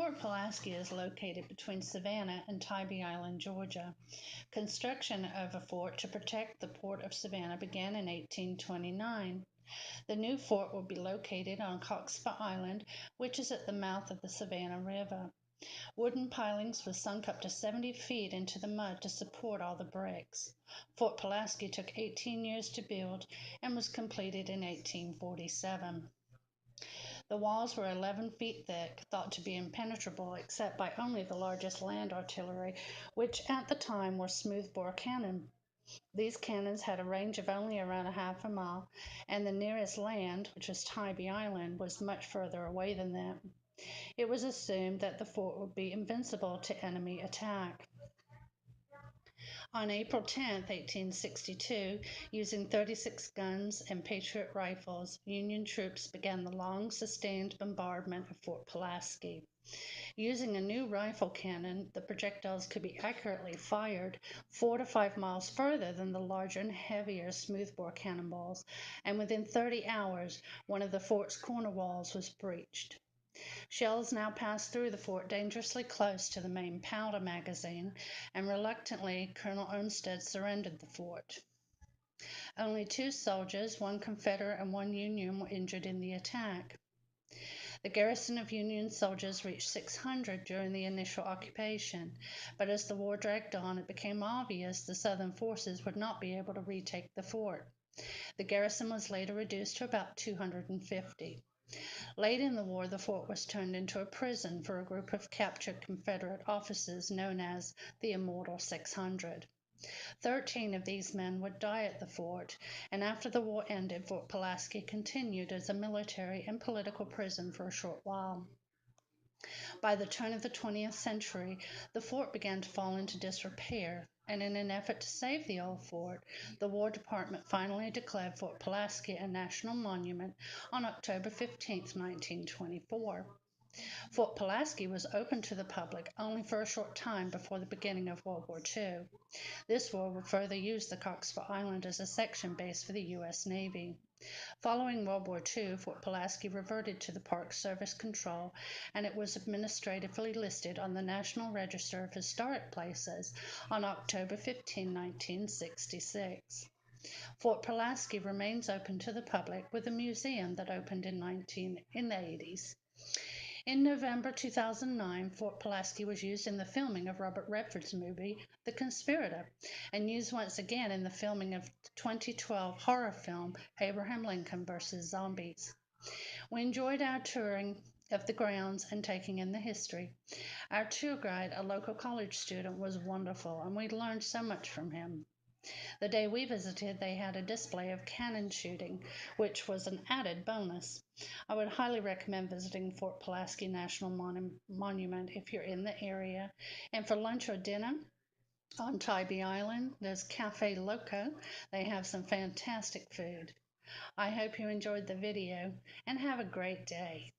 Fort Pulaski is located between Savannah and Tybee Island, Georgia. Construction of a fort to protect the port of Savannah began in 1829. The new fort will be located on Café Island, which is at the mouth of the Savannah River. Wooden pilings were sunk up to 70 feet into the mud to support all the bricks. Fort Pulaski took 18 years to build and was completed in 1847. The walls were 11 feet thick, thought to be impenetrable except by only the largest land artillery, which at the time were smoothbore cannon. These cannons had a range of only around a half a mile, and the nearest land, which was Tybee Island, was much further away than that. It was assumed that the fort would be invincible to enemy attack. On April 10, 1862, using 36 guns and Patriot rifles, Union troops began the long, sustained bombardment of Fort Pulaski. Using a new rifle cannon, the projectiles could be accurately fired 4 to 5 miles further than the larger and heavier smoothbore cannonballs, and within 30 hours, one of the fort's corner walls was breached. Shells now passed through the fort dangerously close to the main powder magazine, and reluctantly Colonel Olmsted surrendered the fort. Only 2 soldiers, 1 Confederate and 1 Union, were injured in the attack. The garrison of Union soldiers reached 600 during the initial occupation, but as the war dragged on, it became obvious the Southern forces would not be able to retake the fort. The garrison was later reduced to about 250. Late in the war, the fort was turned into a prison for a group of captured Confederate officers known as the Immortal 600. 13 of these men would die at the fort, and after the war ended, Fort Pulaski continued as a military and political prison for a short while. By the turn of the 20th century, the fort began to fall into disrepair, and in an effort to save the old fort, the War Department finally declared Fort Pulaski a national monument on October 15, 1924. Fort Pulaski was open to the public only for a short time before the beginning of World War II. This war would further use the Café Island as a section base for the U.S. Navy. Following World War II, Fort Pulaski reverted to the Park Service control, and it was administratively listed on the National Register of Historic Places on October 15, 1966. Fort Pulaski remains open to the public with a museum that opened in the 80s. In November 2009, Fort Pulaski was used in the filming of Robert Redford's movie, The Conspirator, and used once again in the filming of the 2012 horror film, Abraham Lincoln vs. Zombies. We enjoyed our touring of the grounds and taking in the history. Our tour guide, a local college student, was wonderful, and we learned so much from him. The day we visited, they had a display of cannon shooting, which was an added bonus. I would highly recommend visiting Fort Pulaski National Monument if you're in the area. And for lunch or dinner on Tybee Island, there's Café Loco. They have some fantastic food. I hope you enjoyed the video and have a great day.